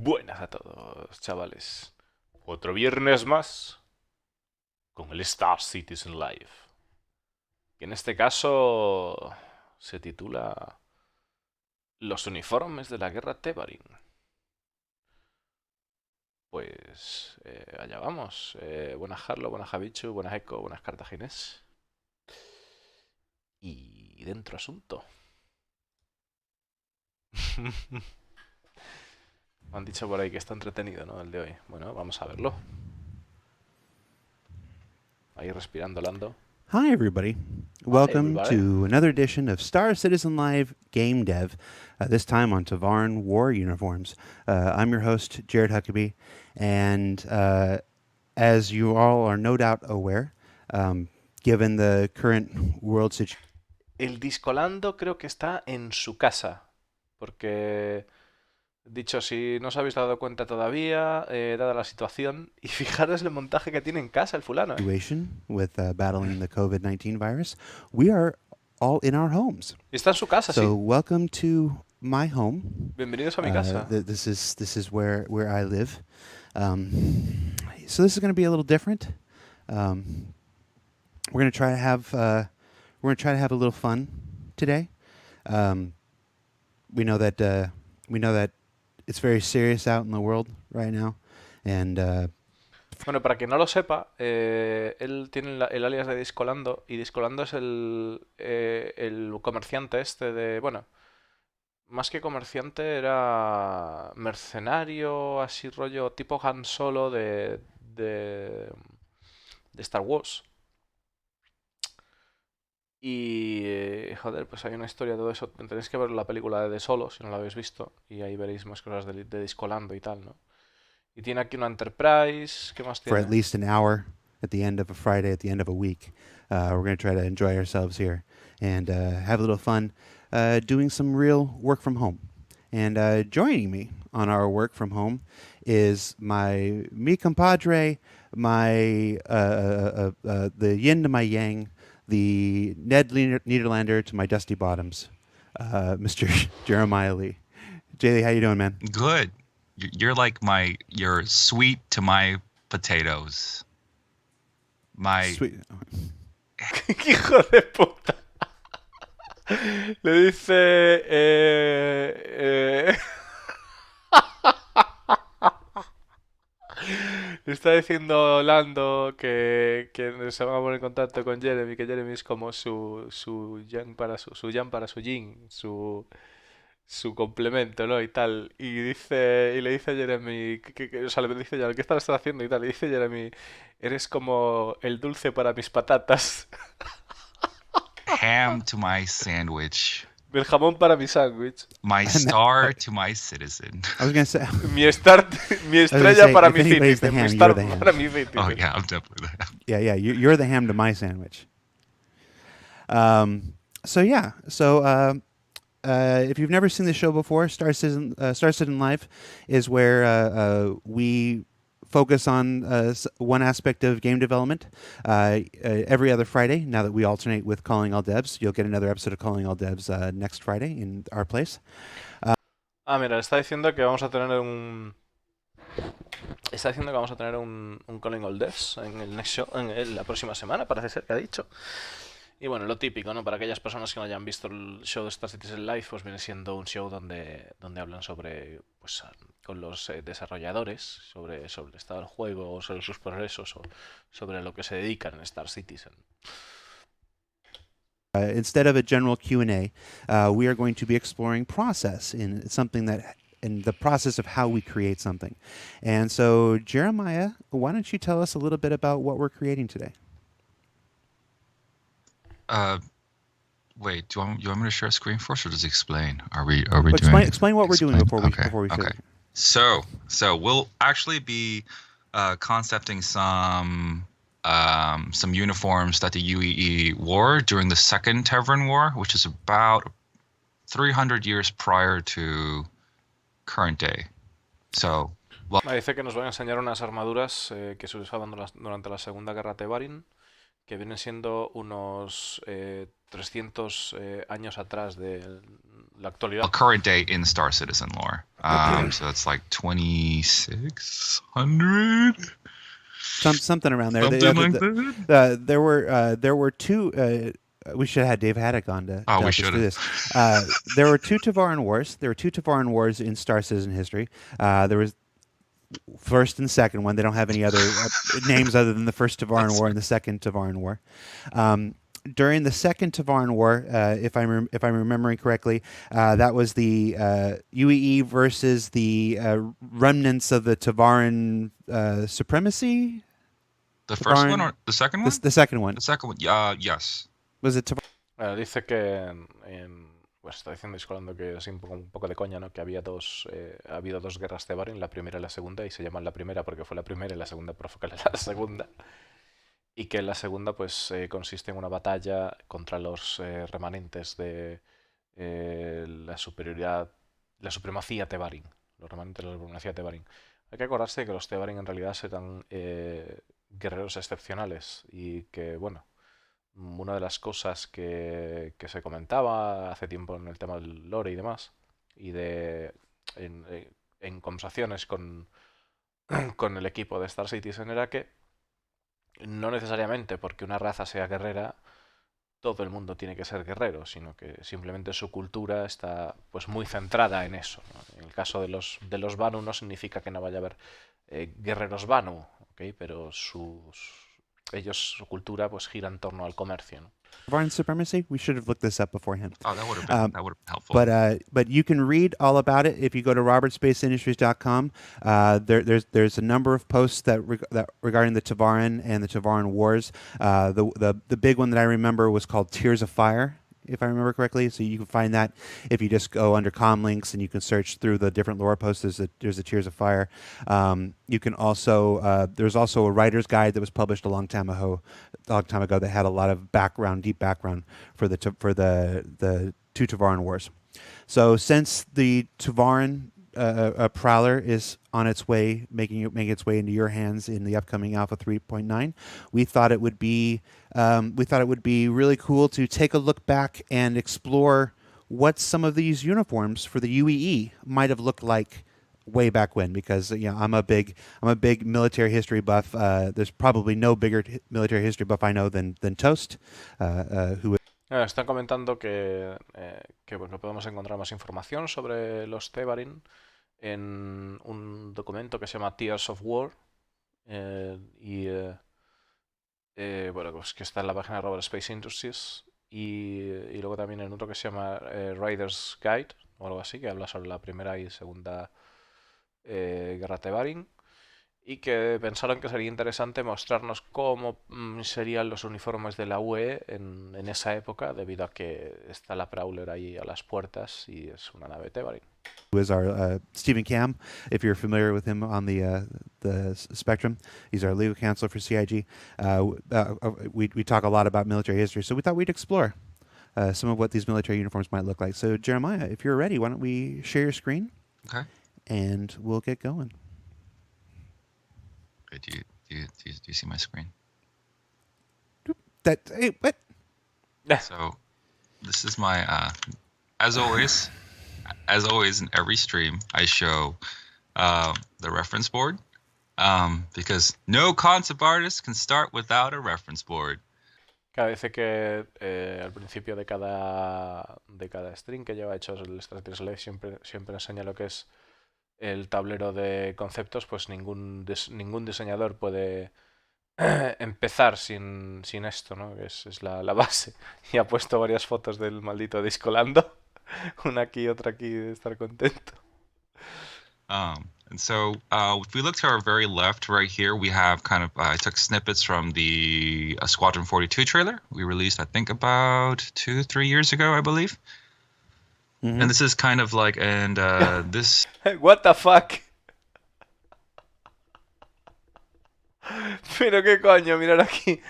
Buenas a todos, chavales. Otro viernes más con el Star Citizen Live. Que en este caso se titula Los uniformes de la guerra Tevarin. Pues allá vamos. Buenas Harlo, buenas Javichu, buenas Eco, buenas Cartaginés. Y dentro asunto. Me han dicho por ahí que está entretenido, ¿no? El de hoy. Bueno, vamos a verlo. Ahí respirando, Lando. Hi, everybody. Hi, Welcome everybody. to another edition of Star Citizen Live Gamedev, this time on Tevarin War Uniforms. I'm your host, Jared Huckabee, and as you all are no doubt aware, given the current world situation, El Discolando creo que está en su casa. Porque, dicho, si no os habéis dado cuenta todavía, dada la situación, y fijaros el montaje que tiene en casa el fulano, ¿eh? with battling the COVID-19 virus, we are all in our homes. Está en su casa, So sí. welcome to my home. Bienvenidos a mi casa. This is where I live. So this is going to be a little different. We're going to try to have a little fun today. We know that it's very serious out in the world right now, and Bueno, para quien no lo sepa, él tiene el alias de Discolando, y Discolando es el comerciante este de... Bueno, más que comerciante era mercenario, así rollo tipo Han Solo de Star Wars. Y, joder, pues hay una historia de todo eso. Tenéis que ver la película de Solo, si no la habéis visto, y ahí veréis más cosas de Discolando y tal, ¿no? Y tiene aquí una Enterprise, ¿qué más for tiene? at least an hour at the end of a Friday, at the end of a week, we're going to try to enjoy ourselves here and have a little fun doing some real work from home. And joining me on our work from home is mi compadre, the yin to my yang, the Ned Niederlander to my dusty bottoms, Mr. Jeremiah Lee. Jaylee, how you doing, man? Good. You're like you're sweet to my potatoes. Sweet. ¡Qué hijo de puta! Le dice... Le está diciendo Lando que se van a poner en contacto con Jeremy, que Jeremy es como su yang para su yang para su yin, su complemento, ¿no? Y tal. Y le dice a Jeremy, o sea, le dice ya, ¿qué estás haciendo? Y tal. Y dice Jeremy, eres como el dulce para mis patatas. Ham to my sandwich. El jamón para mi sándwich. My star to my citizen. I was going to say... Mi estrella say, para if mi anybody's the citizen. Mi ham, star you're the ham. para mi citizen. Oh yeah, I'm definitely the ham. Yeah, you're the ham to my sandwich. So if you've never seen the show before, Star Citizen Live is where we focus on one aspect of game development every other Friday. Now that we alternate with Calling All Devs, you'll get another episode of Calling All Devs next Friday in our place. Mira, está diciendo que vamos a tener un... Está diciendo que vamos a tener un Calling All Devs en el next show, la próxima semana, parece ser que ha dicho. Y bueno, lo típico, ¿no? Para aquellas personas que no hayan visto el show de Star Citizen Live, pues viene siendo un show donde hablan sobre, pues, con los desarrolladores, sobre el estado del juego, sobre sus progresos, o sobre lo que se dedican en Star Citizen. Instead of a general Q&A, we are going to be exploring process in the process of how we create something. And so, Jeremiah, why don't you tell us a little bit about what we're creating today? Wait, you want me to share a screen first, or just explain? Are we doing? Explain what we're doing before we show. Okay. So we'll actually be concepting some uniforms that the UEE wore during the Second Tevarin War, which is about 300 years prior to current day. So, Dice que nos van a enseñar unas armaduras que se usaban durante la Segunda Guerra Tevarin, que vienen siendo unos 300 años atrás de la actualidad. current day in Star Citizen lore. So that's like 2,600, Something around there. something like that. There were two. We should have had Dave Haddock on to Oh, we help us should through have. this. There were two Tevarin wars. There were two Tevarin wars in Star Citizen history. There was first and second one. They don't have any other names other than the first Tevarin War and the second Tevarin War. During the second Tevarin War, if I'm remembering correctly, that was the UEE versus the remnants of the Tevarin supremacy. The first one Tevarin, or the second one? the second one. The second one. Yes. Was it Tevarin? Dice que pues está diciendo Discolando que es un poco de coña, ¿no? Que ha habido dos guerras Tevarin, la primera y la segunda, y se llaman la primera porque fue la primera y la segunda por fue la segunda. Y que la segunda pues consiste en una batalla contra los remanentes de la supremacía Tevarin. Los remanentes de la supremacía Tevarin. Hay que acordarse que los Tevarin en realidad eran guerreros excepcionales y que, bueno, una de las cosas que se comentaba hace tiempo en el tema del lore y demás, y en conversaciones con el equipo de Star Citizen, era que no necesariamente porque una raza sea guerrera todo el mundo tiene que ser guerrero, sino que simplemente su cultura está pues muy centrada en eso, ¿no? En el caso de los Banu no significa que no vaya a haber guerreros Banu, ¿okay? Pero su cultura pues gira en torno al comercio, ¿no? Tevarin supremacy. We should have looked this up beforehand. Oh, that would have been helpful. But you can read all about it if you go to robertspaceindustriescom. There's a number of posts that regarding the Tevarin and the Tevarin wars. The big one that I remember was called Tears of Fire, if I remember correctly. So you can find that if you just go under com links and you can search through the different lore posts. There's a Tears of Fire. You can also there's also a writer's guide that was published a long time ago that had a lot of deep background for the two Tevarin wars. So since the Tevarin Prowler is on its way, making its way into your hands in the upcoming Alpha 3.9, we thought it would be really cool to take a look back and explore what some of these uniforms for the UEE might have looked like way back when, because I'm a big military history buff. There's probably no bigger military history buff I know than Toast, who Están comentando que bueno, podemos encontrar más información sobre los Tevarin en un documento que se llama Tears of War bueno, pues que está en la página de Robert Space Industries y luego también en otro que se llama Rider's Guide o algo así, que habla sobre la primera y segunda guerra Tevarin, y que pensaron que sería interesante mostrarnos cómo serían los uniformes de la UE en esa época, debido a que está la Prowler ahí a las puertas y es una nave Tevarin. Who is our Stephen Cam, if you're familiar with him on the spectrum. He's our legal counsel for CIG. We talk a lot about military history, so we thought we'd explore some of what these military uniforms might look like. So Jeremiah, if you're ready, why don't we share your screen? Okay. And we'll get going. Do you see my screen? Hey, what? So, this is my as always in every stream, I show the reference board because no concept artist can start without a reference board. Claro, dice que al principio de cada stream que lleva hecho el Strategy Live siempre enseña lo que es el tablero de conceptos. Pues ningún diseñador puede empezar sin esto, ¿no? Que es la base. Y ha puesto varias fotos del maldito Discolando. Una aquí, otra aquí, de estar contento. And so if we look to our very left right here, we have kind of, I took snippets from the Squadron 42 trailer we released, I think about 2-3 years ago, I believe. Mm-hmm. And this is kind of like, and this... What the fuck? Pero qué coño, mirar aquí.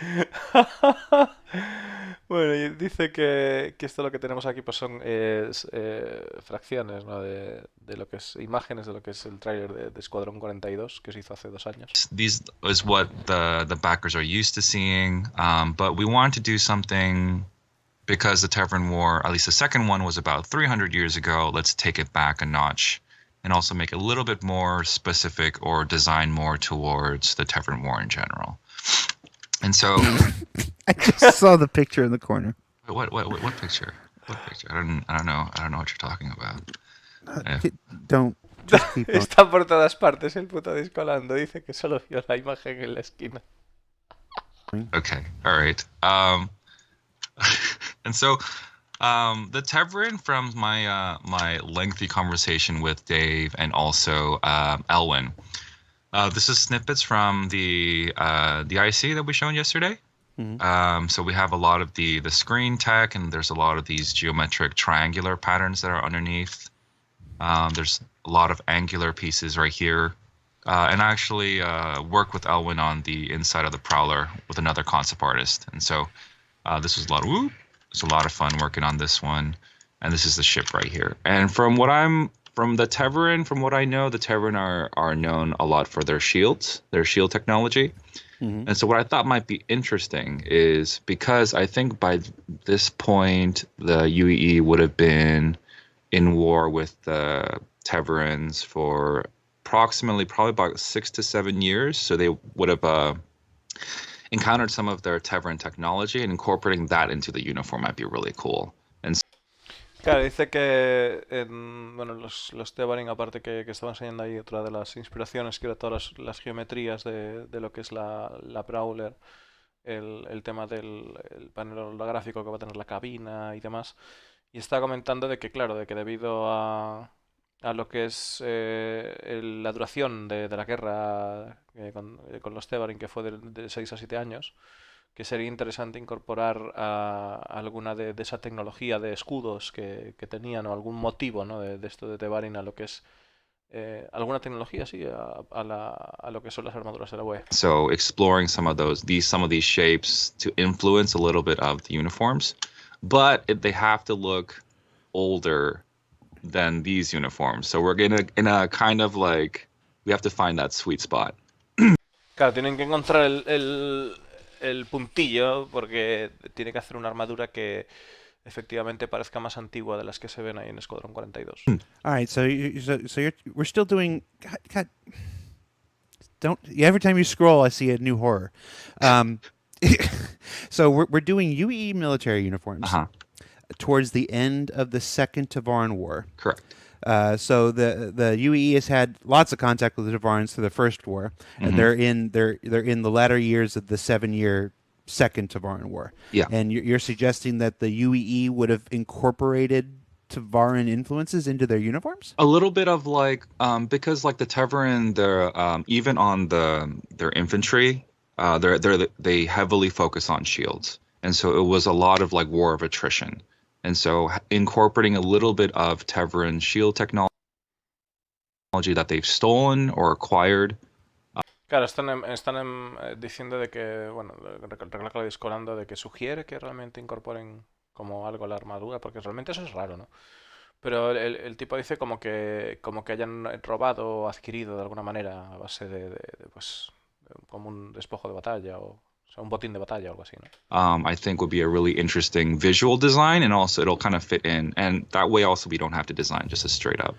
Bueno, y dice que esto lo que tenemos aquí pues son fracciones, ¿no? de lo que es imágenes de lo que es el tráiler de Escuadrón 42 que se hizo hace 2 años. These is what the backers are used to seeing, but we want to do something because the Tevarin War, at least the second one, was about 300 years ago. Let's take it back a notch and also make it a little bit more specific or design more towards the Tevarin War in general. And so, I just saw the picture in the corner. what picture? What picture? I don't know what you're talking about. Don't just keep going. Está por todas partes el puto Discolando. Dice que solo vio la imagen en la esquina. Okay, all right. And so, the Tevarin from my lengthy conversation with Dave and also Elwin. This is snippets from the IC that we shown yesterday. So we have a lot of the screen tech, and there's a lot of these geometric triangular patterns that are underneath. There's a lot of angular pieces right here. And I actually worked with Elwin on the inside of the Prowler with another concept artist. And so this was a lot of fun working on this one. And this is the ship right here. And from what I know, the Tevarin are known a lot for their shields, their shield technology. And so what I thought might be interesting is, because I think by this point the UEE would have been in war with the Tevarins for probably about 6 to 7 years. So they would have encountered some of their Tevarin technology, and incorporating that into the uniform might be really cool. And Claro, dice que bueno, los Tevarin, aparte que estaban enseñando ahí otra de las inspiraciones, que era todas las geometrías de lo que es la Prowler, el tema del el panel holográfico que va a tener la cabina y demás. Y está comentando de que, claro, de que debido a lo que es la duración de la guerra con los Tevarin, que fue de 6 a 7 años, que sería interesante incorporar alguna de esa tecnología de escudos que tenían, o algún motivo, ¿no? de esto de Tevarin a lo que es alguna tecnología, sí, a lo que son las armaduras de la web. so exploring some of these shapes to influence a little bit of the uniforms, but they have to look older than these uniforms. So we're in a kind of like, we have to find that sweet spot. Claro, tienen que encontrar el puntillo, porque tiene que hacer una armadura que efectivamente parezca más antigua de las que se ven ahí en Escuadrón 42. All right, so we're still doing. God, don't. Every time you scroll, I see a new horror. So we're doing UEE military uniforms towards the end of the Second Tevarin War. Correct. So the UEE has had lots of contact with the Tevarins through the First War, and they're in the latter years of the 7-year Second Tevarin War. Yeah. And you're suggesting that the UEE would have incorporated Tevarin influences into their uniforms? A little bit of like, because like the Tevarin, they're even on their infantry, they heavily focus on shields, and so it was a lot of like war of attrition. And so incorporating a little bit of Tevarin shield technology that they've stolen or acquired. Claro, están diciendo de que, bueno, recalca Discolando de que sugiere que realmente incorporen como algo a la armadura, porque realmente eso es raro, ¿no? Pero el tipo dice como que hayan robado o adquirido de alguna manera a base pues, como un despojo de batalla o sea, un botín de batalla o algo así, ¿no? I think would be a really interesting visual design, and also it'll kind of fit in, and that way also we don't have to design just a straight up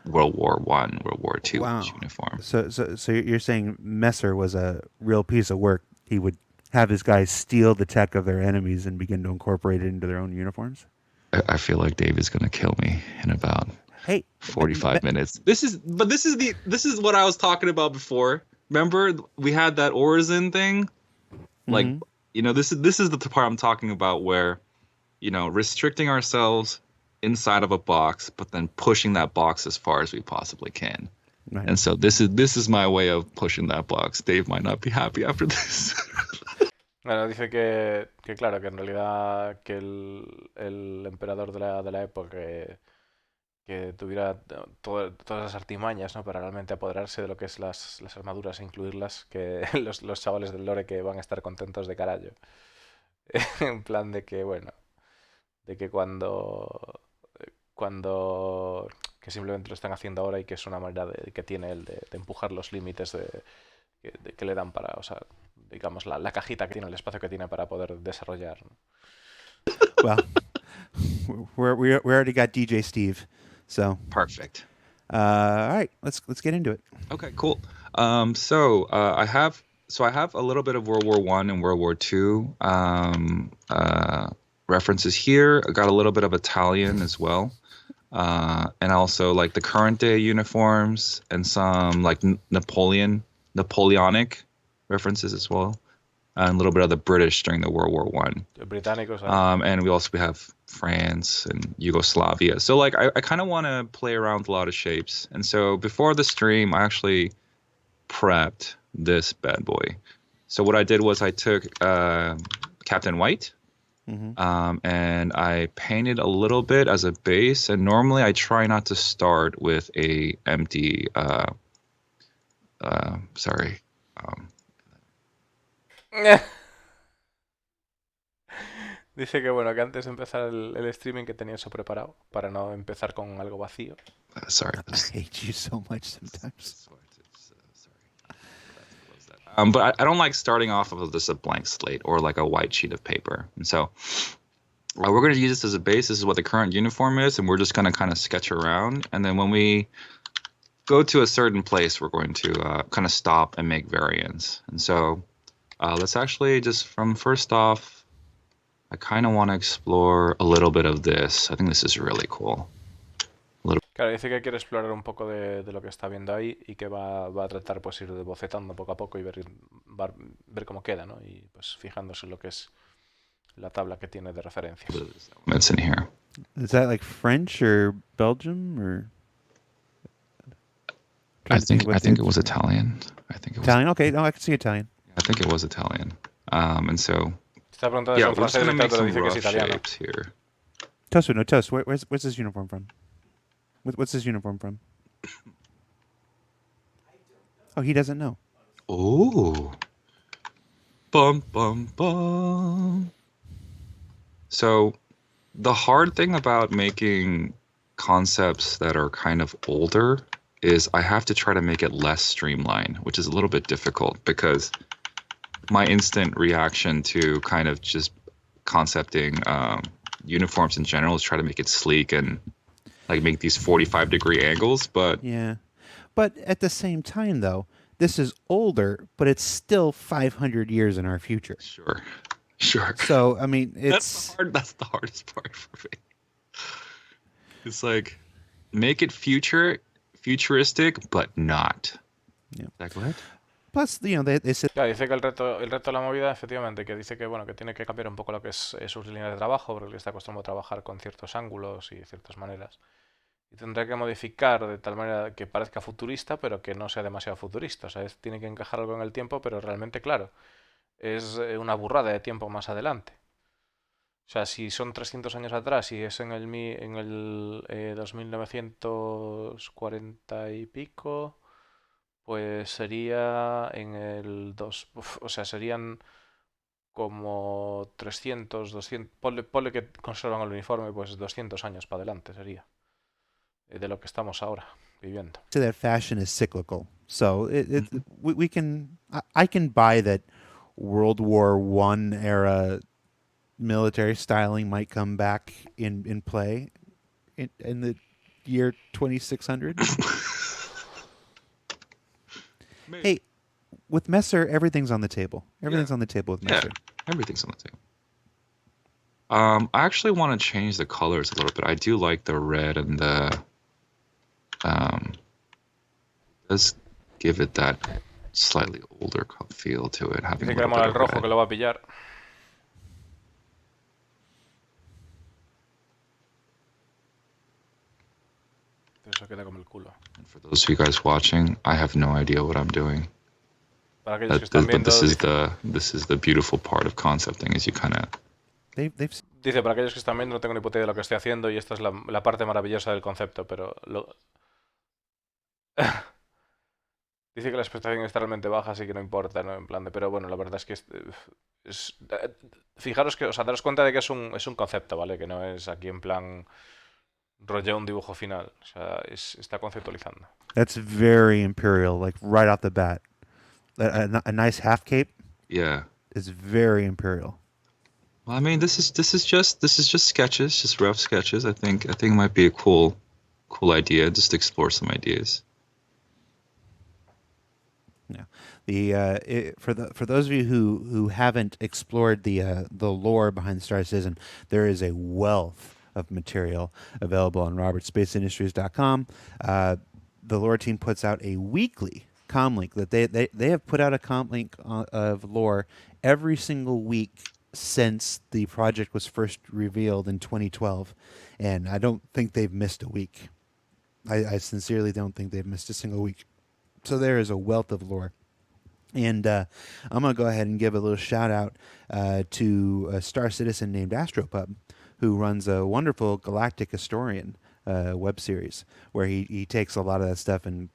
World War I, World War II uniform. So you're saying Messer was a real piece of work. He would have his guys steal the tech of their enemies and begin to incorporate it into their own uniforms? I feel like Dave is going to kill me in about 45 minutes. This is what I was talking about before. Remember we had that Orison thing? Like, you know, this is the part I'm talking about, where, you know, restricting ourselves inside of a box, but then pushing that box as far as we possibly can. Right. And so this is my way of pushing that box. Dave might not be happy after this. Bueno, dice que claro, que en realidad que el emperador de la época que tuviera todas las artimañas, ¿no? Para realmente apoderarse de lo que es las armaduras e incluirlas, que los chavales del lore que van a estar contentos de carajo. En plan de que, bueno, de que cuando que simplemente lo están haciendo ahora, y que es una manera que tiene él de empujar los límites que le dan para, o sea, digamos, la cajita que tiene, el espacio que tiene para poder desarrollar, ¿no? Well, we already got DJ Steve, so Perfect. All right, let's get into it. Okay, cool. I have a little bit of World War One and World War Two references here. I got a little bit of Italian as well, and also like the current day uniforms and some like Napoleonic references as well, and a little bit of the British during the World War One. Británicos ahí. And we have France and Yugoslavia. So like I kind of want to play around with a lot of shapes. And so before the stream, I actually prepped this bad boy. So what I did was I took Captain White, and I painted a little bit as a base. And normally I try not to start with a empty. Sorry. Dice que bueno, que antes de empezar el streaming que tenía eso preparado para no empezar con algo vacío. Sorry. I hate you so much sometimes. But I don't like starting off with just a blank slate or like a white sheet of paper. And so we're going to use this as a base. This is what the current uniform is, and we're just going to kind of sketch around. And then when we go to a certain place, we're going to kind of stop and make variants. And so let's actually just from first off, I kind of want to explore a little bit of this. I think this is really cool. Claro, dice que quiere explorar un poco de lo que está viendo ahí y que va a tratar pues ir bocetando poco a poco y ver cómo queda, ¿no? Y pues fijándose en lo que es la tabla que tiene de referencias. It's in here. Is that like French or Belgium or? I think it was Italian. I think it was Italian. Okay, no, I can see Italian. I think it was Italian. And so Está preguntando yeah, si we're es just gonna francés y make tal, pero some dice que es rough italiano. shapes here. Toast, no Toast. Where's this uniform from? What's this uniform from? Oh, he doesn't know. Oh, bum bum bum. So the hard thing about making concepts that are kind of older is I have to try to make it less streamlined, which is a little bit difficult because my instant reaction to kind of just concepting uniforms in general is try to make it sleek and like make these 45-degree angles, but Yeah, but at the same time, though, this is older, but it's still 500 years in our future. sure. So I mean, it's That's the hardest part for me. It's like make it futuristic, but not. Yeah. Like what? plus they said Claro, dice que el reto de la movida, efectivamente, que dice que bueno, que tiene que cambiar un poco lo que es sus líneas de trabajo, porque le está acostumbrado a trabajar con ciertos ángulos y ciertas maneras. Y tendrá que modificar de tal manera que parezca futurista, pero que no sea demasiado futurista. O sea, tiene que encajar algo en el tiempo, pero realmente, claro, es una burrada de tiempo más adelante. O sea, si son 300 años atrás y es en el 2940 y pico, pues sería en el 2... o sea, serían como 300, 200... Ponle que conservan el uniforme, pues 200 años para adelante sería. De lo que estamos ahora viviendo. that fashion is cyclical. So we can I can buy that World War I era military styling might come back in play in the year 2600. Hey, with Messer, everything's on the table. Everything's on the table with Messer. Yeah, everything's on the table. I actually want to change the colors a little bit. I do like the red and the let's give it that slightly older feel to it. Having Dice a que le little mola bit el of rojo, red. que lo va a pillar. Eso queda como el culo. And for those of you guys watching, I have no idea what I'm doing. Para aquellos que están But viendo, this is the beautiful part of concepting is you kind of They've dice, para aquellos que están viendo, no tengo ni puta idea de lo que estoy haciendo y esta es la parte maravillosa del concepto, pero dice que la expectación está realmente baja, así que no importa, ¿no? En plan de, pero bueno, la verdad es que fijaros que, o sea, daros cuenta de que es un concepto, ¿vale? Que no es aquí en plan rollo un dibujo final, o sea, está conceptualizando. That's very imperial, like right off the bat. A nice half cape. yeah. Is very imperial. Well, I mean, this is just sketches, just rough sketches. I think it might be a cool cool idea. Just explore some ideas. Yeah. For those of you who haven't explored the lore behind Star Citizen, there is a wealth of material available on robertspaceindustries.com. The lore team puts out a weekly comlink that they have put out a comlink of lore every single week since the project was first revealed in 2012, and I don't think they've missed a week. I sincerely don't think they've missed a single week. So there is a wealth of lore. And I'm going to go ahead and give a little shout out to a Star Citizen named Astropub, who runs a wonderful Galactic Historian web series where he takes a lot of that stuff and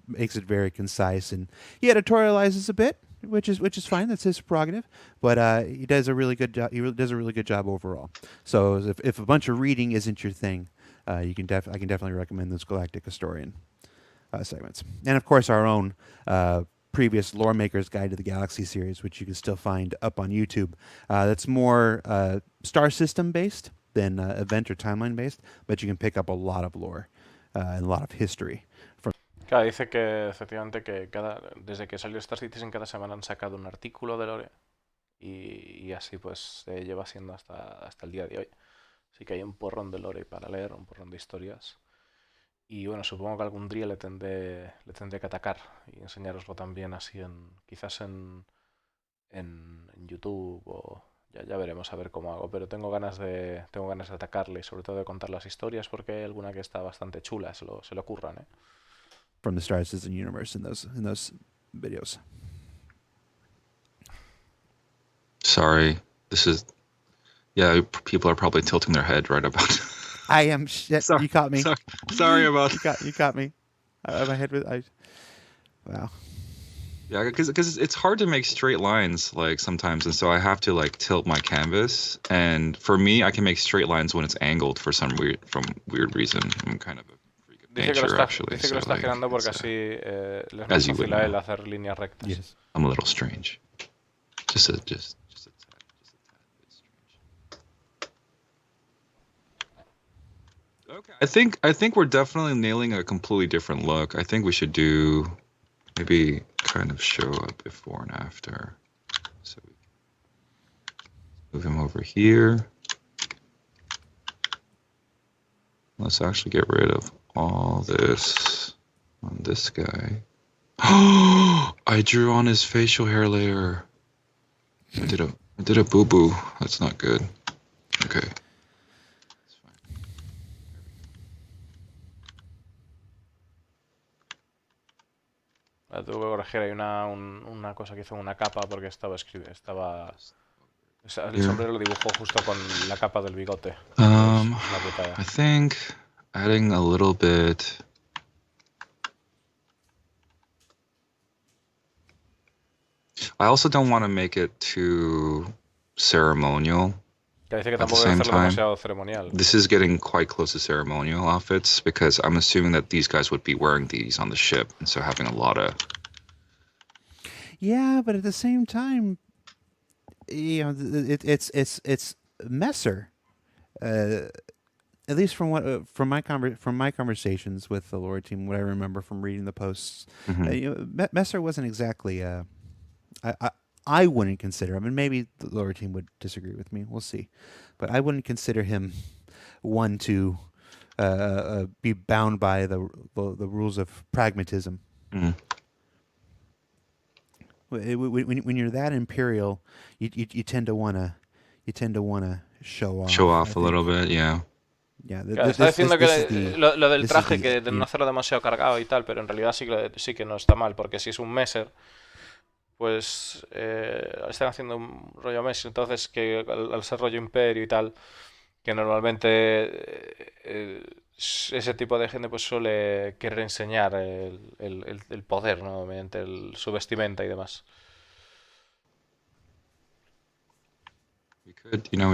makes it very concise, and he editorializes a bit, which is fine. That's his prerogative, but he does a really good job. He really does a really good job overall. So if a bunch of reading isn't your thing, I can definitely recommend those Galactic Historian segments, and of course our own previous Lore Maker's Guide to the Galaxy series, which you can still find up on YouTube. That's more star system based than event or timeline based, but you can pick up a lot of lore and a lot of history from. Claro, dice que efectivamente que desde que salió Star Citizen cada semana han sacado un artículo de lore y así pues lleva siendo hasta el día de hoy. Así que hay un porrón de lore para leer, un porrón de historias. Y bueno, supongo que algún día le tendré que atacar y enseñároslo también así quizás en YouTube o ya veremos a ver cómo hago. Pero tengo ganas de atacarle y sobre todo de contar las historias porque hay alguna que está bastante chula, se le ocurran, ¿eh? From the Star Citizen universe in those videos. Sorry, people are probably tilting their head right about. I am shit. Sorry, you caught me. Sorry about. You caught me. My head was. Wow. Yeah, because it's hard to make straight lines like sometimes, and so I have to like tilt my canvas. And for me, I can make straight lines when it's angled for some weird reason. I'm kind of a freak of nature, actually. Dice que lo está girando porque así le es más fácil a él hacer líneas rectas. Yes. I'm a little strange. Just a tad bit strange. Okay. I think we're definitely nailing a completely different look. I think we should do maybe kind of show a before and after. So we move him over here. Let's actually get rid of all this on this guy. Oh, I drew on his facial hair layer. I did a boo-boo. That's not good. Okay. La tuve que corregir, hay una cosa que hizo en una capa porque el sombrero lo dibujó justo con la capa del bigote. Es una putada. I think adding a little bit. I also don't want to make it too ceremonial. Que dice que tampoco debe hacerlo demasiado ceremonial. This is getting quite close to ceremonial outfits because I'm assuming that these guys would be wearing these on the ship, and so having a lot of. Yeah, but at the same time, you know, it's Messer. At least from my conversations with the lore team, what I remember from reading the posts, Messer wasn't exactly. I wouldn't consider him, and maybe the lower team would disagree with me. We'll see, but I wouldn't consider him one to be bound by the rules of pragmatism. Mm-hmm. When you're that imperial, you tend to wanna show off. Show off a little bit, yeah. Yeah, está diciendo que lo del traje, que de no hacerlo demasiado cargado y tal, pero en realidad sí que no está mal, porque si es un Messer, pues están haciendo un rollo Messi, entonces que al ser rollo Imperio y tal, que normalmente ese tipo de gente pues suele querer enseñar el poder, ¿no? Mediante su vestimenta y demás. We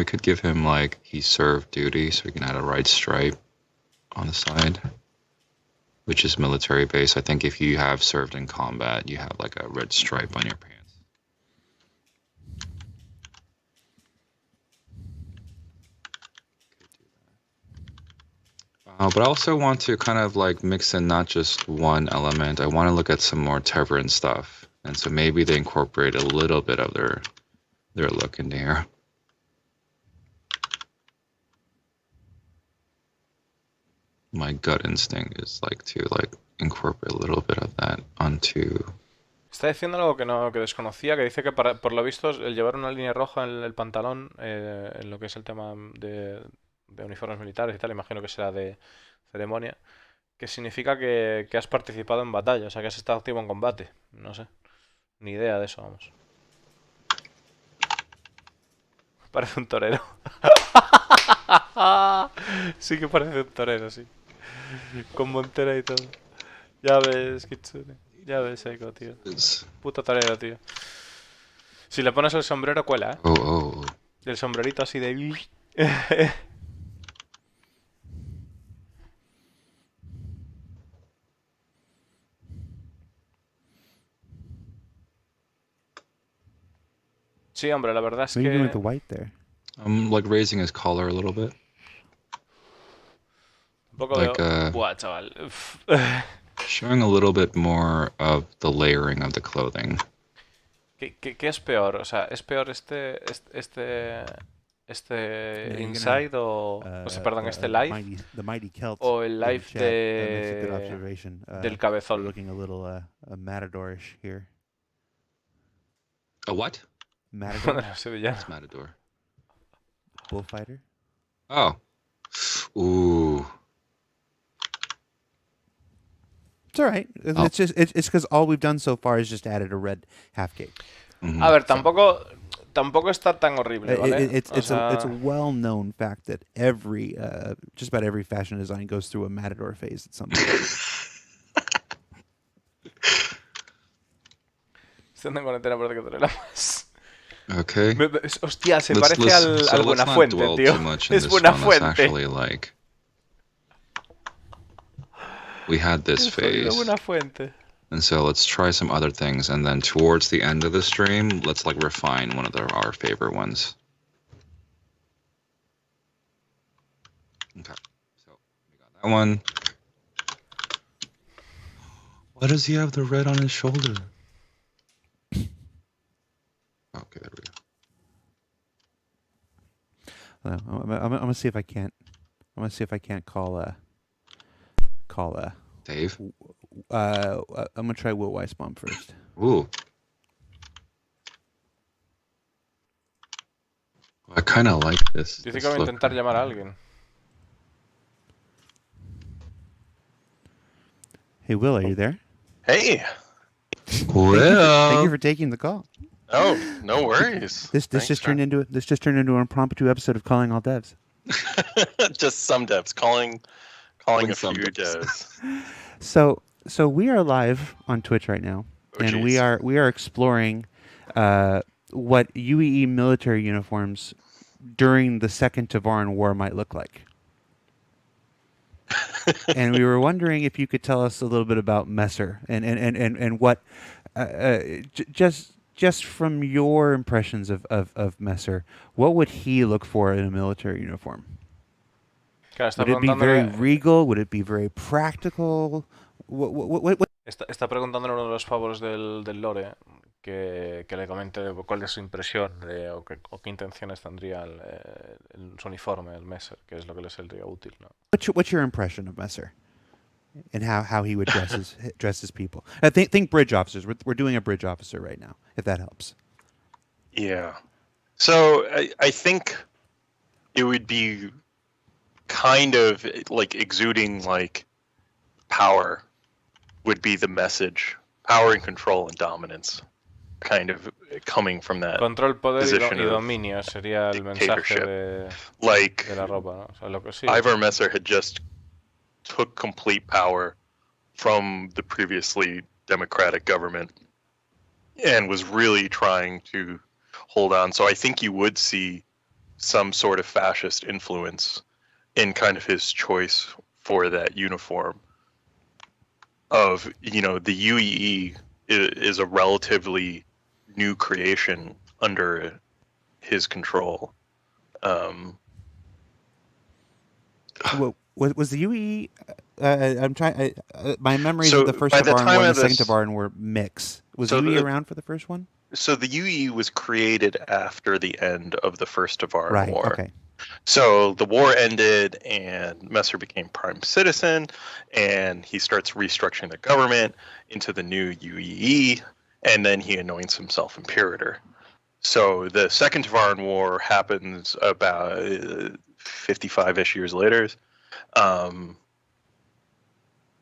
could give him like he served duty, so we can add a right stripe on the side, which is military base. I think if you have served in combat, you have like a red stripe on your pants. But I also want to kind of like mix in not just one element. I want to look at some more Tevarin stuff, and so maybe they incorporate a little bit of their look into here. My gut instinct is like to like incorporate a little bit of that onto. Está diciendo algo que desconocía, que dice que por lo visto el llevar una línea roja en el pantalón, en lo que es el tema de uniformes militares y tal, imagino que será de ceremonia, que significa que has participado en batalla, o sea que has estado activo en combate. No sé, ni idea de eso, vamos. Parece un torero. Sí que parece un torero, sí. Con montera y todo. Ya ves, Kitsune. Ya ves, Eiko, tío. Puto torero, tío. Si le pones el sombrero, cuela, ¿eh? Oh. El sombrerito así de... Sí, hombre, la verdad es What are you doing with que... the white there? I'm like raising his collar a little bit. Un poco Like, de... Buah, chaval. Showing a little bit more of the layering of the clothing. ¿Qué es peor? O sea, ¿es peor este Inside o sea, perdón, este live The mighty Celts o el in the live chat, makes a good observation. del We're cabezón? looking a little matadorish here. A what? Matador, Sevillano. It's Matador. bullfighter. Oh. Ooh. It's all right. Oh. It's just it's because all we've done so far is just added a red half cape. Mm-hmm. A ver, tampoco está tan horrible, ¿vale? It's a well-known fact that every just about every fashion design goes through a matador phase at some point. Estoy andando con entera porque te la más. Okay. Hostia, se parece al Buenafuente, tío. Es Buenafuente. Actually, like, we had this phase. Buenafuente. And so let's try some other things, and then towards the end of the stream, let's like refine one of our favorite ones. Okay, so we got that one. Why does he have the red on his shoulder? Okay, there we go. I'm gonna see if I can't. I'm gonna see if I can't call Dave. I'm gonna try Will Weissbaum first. Ooh. I kind of like this. Dice que voy a intentar llamar a alguien. Hey, Will, are you there? Hey. Well. Thank you for taking the call. Oh, no worries. This just turned into an impromptu episode of Calling All Devs. Just some devs calling a some few devs. devs. So we are live on Twitch right now, Oh, and geez. we are exploring what UEE military uniforms during the Second Tevarin War might look like. And we were wondering if you could tell us a little bit about Messer and what just from your impressions of Messer, what would he look for in a military uniform? Claro, Would it be very regal? Would it be very practical? What? Está preguntándole a uno de los favores del lore que le comente cuál es su impresión o qué intenciones tendría su uniforme, el Messer, que es lo que le saldría útil, ¿no? What's your impression of Messer and how he would dress his people? Think bridge officers. We're doing a bridge officer right now, if that helps. Yeah. So I think it would be kind of like exuding like power would be the message. Power and control and dominance. Kind of coming from that. Control, poder position y of dominio sería el mensaje de la ropa, ¿no? O sea, lo que sí. Ivar Messer had just took complete power from the previously democratic government and was really trying to hold on. So I think you would see some sort of fascist influence in kind of his choice for that uniform. Of, the UEE is a relatively new creation under his control. Was the UE? I'm trying. My memories of So the first by the Tevarin time war and the of second this, Tevarin were mix. Was so UE the around for the first one? so the UE was created after the end of the First Tevarin Right. War. Okay. So the war ended, and Messer became prime citizen, and he starts restructuring the government into the new UEE, and then he anoints himself imperator. So the Second Tevarin War happens about 55-ish years later. Um,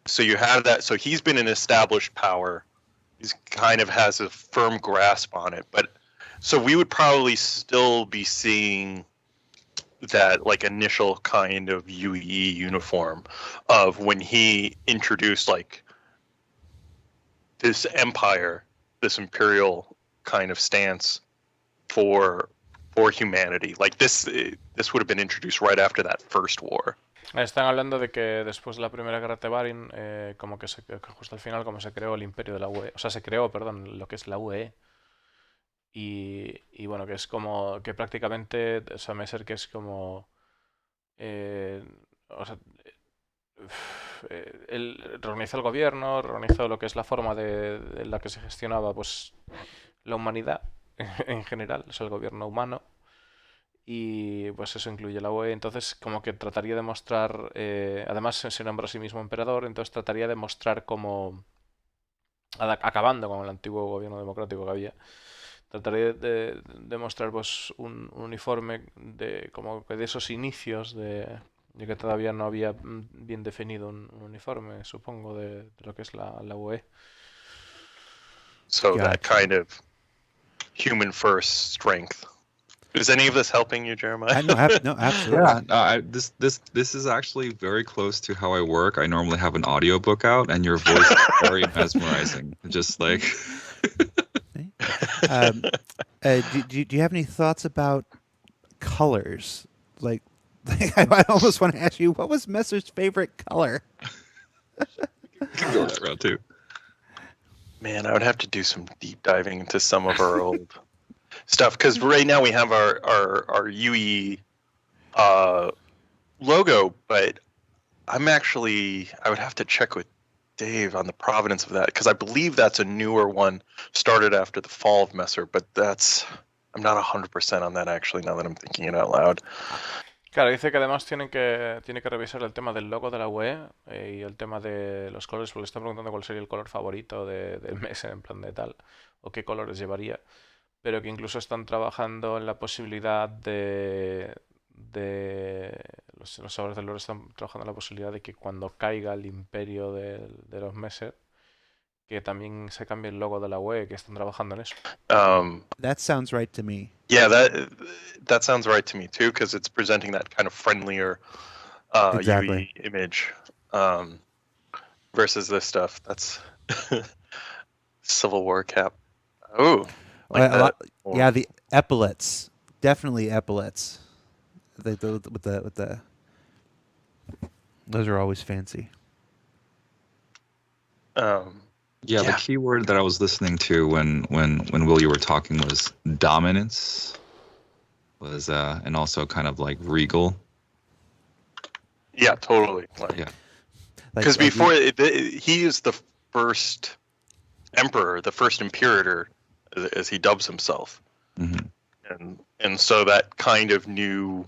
so you have that. So he's been an established power. He's kind of has a firm grasp on it. But so we would probably still be seeing that like initial kind of UE uniform of when he introduced like this empire, this imperial kind of stance for humanity. Like this would have been introduced right after that first war. Están hablando de que después de la primera guerra de Tevarin, como que, que justo al final, como se creó el imperio de la UE, o sea, se creó, perdón, lo que es la UE, y bueno, que es como, que prácticamente, o sea, me ser que es como, eh, o sea, él reorganizó el gobierno, reorganizó lo que es la forma de la que se gestionaba, pues, la humanidad en general, o sea, el gobierno humano. Y pues eso incluye la UE. Entonces, como que trataría de mostrar. Además, se nombra a sí mismo emperador. Entonces, trataría de mostrar como. Acabando con el antiguo gobierno democrático que había. Trataría de mostrar pues, un uniforme de como que de esos inicios de que todavía no había bien definido un uniforme, supongo, de lo que es la UE. So that Gotcha. kind of human first strength. Is any of this helping you, Jeremiah? No, absolutely. Yeah, this is actually very close to how I work. I normally have an audiobook out, and your voice is very mesmerizing. Just like Um, do you have any thoughts about colors? Like, I almost want to ask you, what was Messer's favorite color? we can go that route too. Man, I would have to do some deep diving into some of our old stuff because right now we have our UE logo, but I would have to check with Dave on the provenance of that because I believe that's a newer one started after the fall of Messer, but I'm not 100% on that actually now that I'm thinking it out loud. Claro, dice que además tiene que revisar el tema del logo de la UE y el tema de los colores, porque le está preguntando cuál sería el color favorito del mes, en plan de tal, o qué colores llevaría. Pero que incluso están trabajando en la posibilidad los sabores del lore están trabajando en la posibilidad de que cuando caiga el imperio de los meses, que también se cambie el logo de la UE, que están trabajando en eso. That sounds right to me. Yeah, that sounds right to me too because it's presenting that kind of friendlier Exactly. UE image versus this stuff. That's Civil War cap. Oh, like that. Yeah, the epaulets, definitely epaulets. With the those are always fancy. Yeah, the key word that I was listening to when Will you were talking was dominance, and also kind of like regal. Yeah, totally. Yeah, because before he is the first emperor, the first imperator, as he dubs himself, and so that kind of new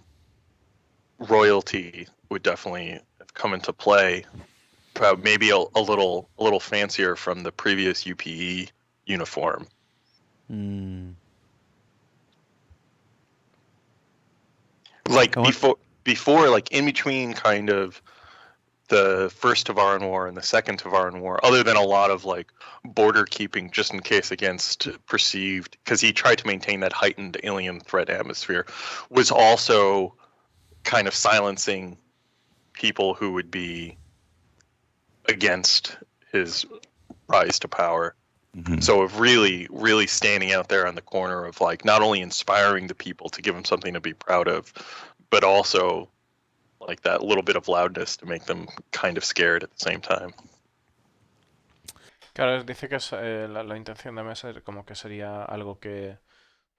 royalty would definitely have come into play. Maybe a little fancier from the previous UPE uniform. Like before, like in between kind of the first Tevarin War and the second Tevarin War, other than a lot of like border keeping just in case against perceived, because he tried to maintain that heightened alien threat atmosphere, was also kind of silencing people who would be against his rise to power. So of really, really standing out there on the corner of like not only inspiring the people to give them something to be proud of, but also like that little bit of loudness to make them kind of scared at the same time. Claro, dice que es, la intención de Messer como que sería algo que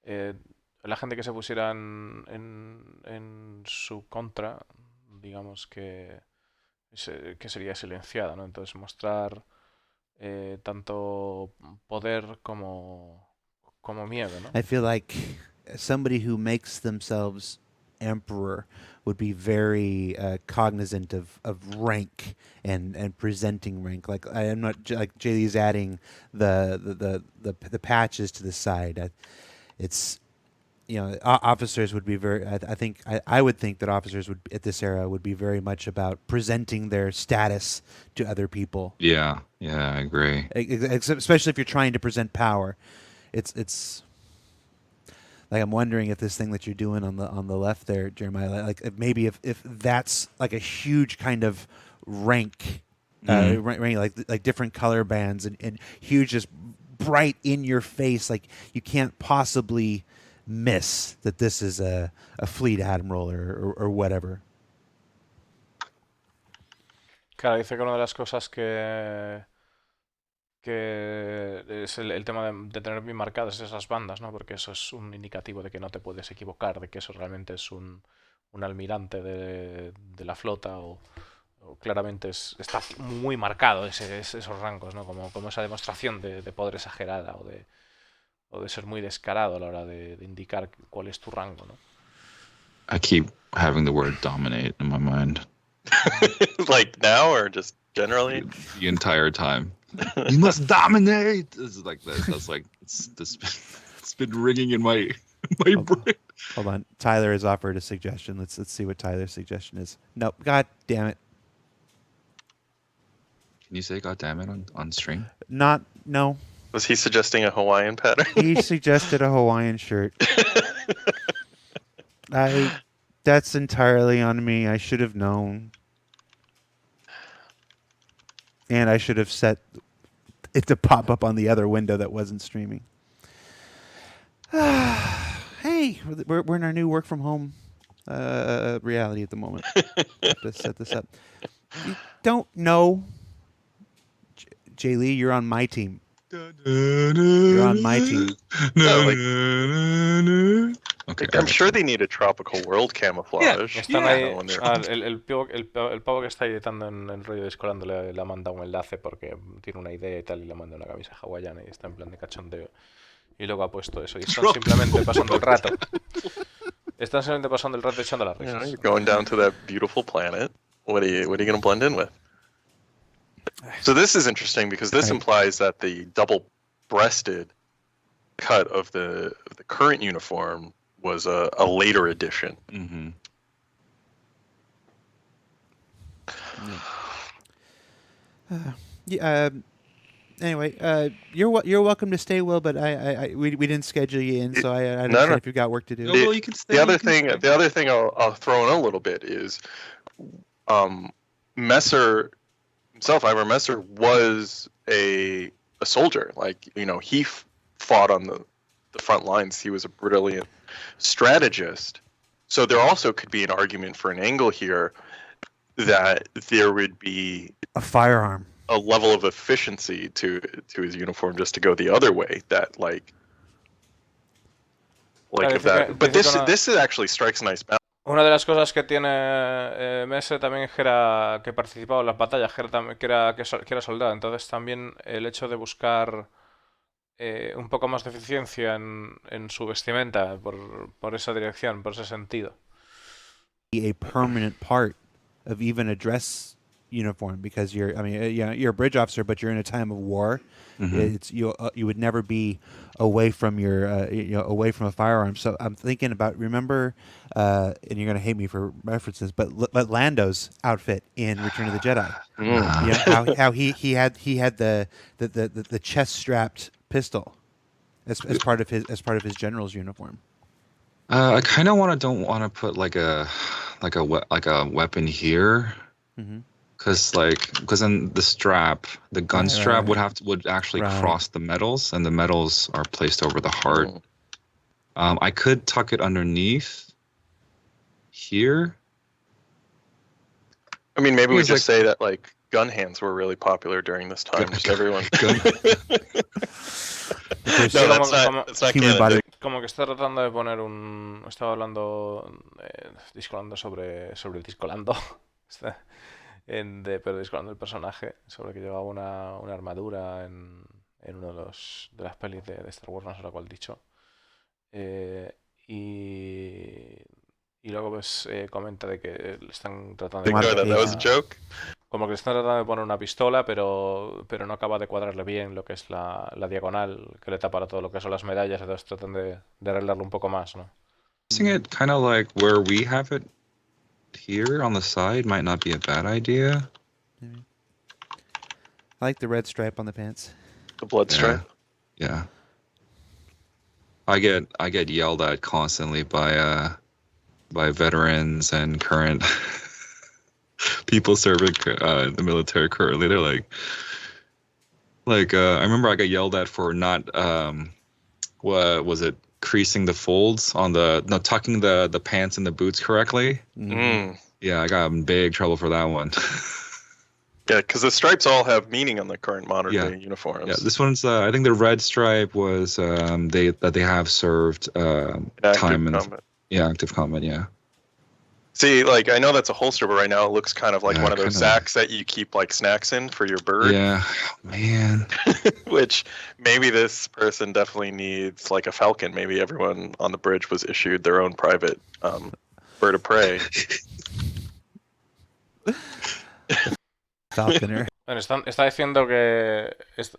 la gente que se pusiera en su contra, digamos que que sería silenciada, ¿no? Entonces mostrar tanto poder como miedo, ¿no? I feel like somebody who makes themselves emperor would be very cognizant of rank and presenting rank. Like I am not like Jaylee's adding the patches to the side. It's officers would be very. I would think that officers would at this era would be very much about presenting their status to other people. Yeah, I agree. Especially if you're trying to present power. It's like I'm wondering if this thing that you're doing on the left there, Jeremiah, like if that's like a huge kind of rank, rank like different color bands and huge, just bright in your face, like you can't possibly miss that this is a fleet admiral or whatever. Claro, dice que una de las cosas que es el tema de tener bien marcadas esas bandas, ¿no? Porque eso es un indicativo de que no te puedes equivocar, de que eso realmente es un almirante de la flota o claramente está muy marcado esos rangos, ¿no? Como esa demostración de poder exagerada o de ser muy descarado a la hora de indicar cuál es tu rango, ¿no? I keep having the word dominate in my mind. Like now or just generally? The entire time. You must dominate. This is like that. That's like it's been ringing in my brain. Hold on. Tyler has offered a suggestion. Let's see what Tyler's suggestion is. Nope. God damn it. Can you say "God damn it" on stream? No. Was he suggesting a Hawaiian pattern? He suggested a Hawaiian shirt. That's entirely on me. I should have known. And I should have set it to pop up on the other window that wasn't streaming. Hey, we're in our new work from home reality at the moment. Have to set this up. You don't know, Jaylee, you're on my team. You're on my team. Okay, I'm sure they need a tropical world camouflage. Están ahí. El pavo que está editando en rollo Discolando le ha mandado un enlace porque tiene una idea y tal, y le manda una camisa hawaiana y está en plan de cachondeo. Y luego ha puesto eso. Y están simplemente pasando el rato. Están simplemente pasando el rato echando las risas. You're going down to that beautiful planet. What are you going to blend in with? So this is interesting because this implies that the double-breasted cut of the current uniform was a later edition. Mm-hmm. Anyway, you're welcome to stay, Will, but we didn't schedule you in, so I don't know if you've got work to do. No, Will, you can stay. The other thing I'll throw in a little bit is Messer himself, Ivor Messer, was a soldier. Like, he fought on the front lines. He was a brilliant strategist. So there also could be an argument for an angle here that there would be a firearm, a level of efficiency to his uniform just to go the other way. That like if that. But this actually strikes a nice balance. Una de las cosas que tiene Messer también es que participaba en las batallas, que era soldado. Entonces también el hecho de buscar un poco más de eficiencia en su vestimenta por esa dirección, por ese sentido. A permanent part of even a dress uniform, because you're a bridge officer, but you're in a time of war. Mm-hmm. You would never be away from away from a firearm. So I'm thinking about, remember, and you're gonna hate me for references, but Lando's outfit in Return of the Jedi. How he had the chest strapped pistol as part of his general's uniform. I kind of don't want to put like a weapon here. Mm-hmm. Because then the gun strap would actually cross the metals, and the metals are placed over the heart. I could tuck it underneath here. I mean, maybe we just say that like gun hands were really popular during this time. Just everyone. No, that's not canon. Como que está tratando de poner estaba hablando, discolando sobre el discolando. pero descolando el personaje, sobre que llevaba una armadura en uno de las pelis de Star Wars, no sé cuál dicho. Eh, y, y luego pues comenta de que le están tratando de Ignore that. That was a Modification. joke. como que le están tratando de poner una pistola, pero no acaba de cuadrarle bien lo que es la diagonal que le tapa todo lo que son las medallas, entonces tratan de arreglarlo un poco más, ¿no? Using it kind of like where we have it here on the side might not be a bad idea. I like the red stripe on the pants. The blood stripe. Yeah. I get yelled at constantly by veterans and current people serving the military currently. They're like I remember I got yelled at for not what was it, creasing the folds on tucking the pants and the boots correctly. Mm. Yeah, I got in big trouble for that one. Yeah, because the stripes all have meaning on the current modern Yeah. day uniforms. Yeah, this one's I think the red stripe was they have served Active time in combat. active combat. Yeah. See, like, I know that's a holster, but right now it looks kind of like Yeah, one of those kinda. sacks that you keep like snacks in for your bird. Yeah, man. Which maybe this person definitely needs like a falcon. Maybe everyone on the bridge was issued their own private bird of prey. Falconer. Bueno, está diciendo que. Está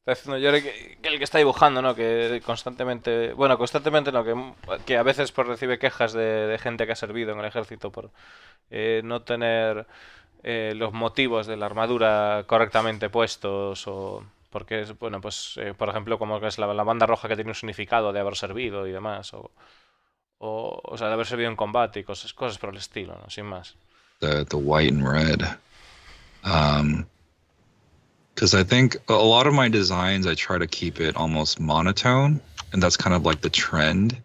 diciendo Yori que el que está dibujando, ¿no? Que constantemente. Bueno, constantemente no, que a veces pues recibe quejas de gente que ha servido en el ejército por no tener los motivos de la armadura correctamente puestos o. Porque es, bueno, pues, por ejemplo, como que es la banda roja que tiene un significado de haber servido y demás, o sea, de haber servido en combate y cosas por el estilo, ¿no? Sin más. The white and red. Because I think a lot of my designs, I try to keep it almost monotone, and that's kind of like the trend.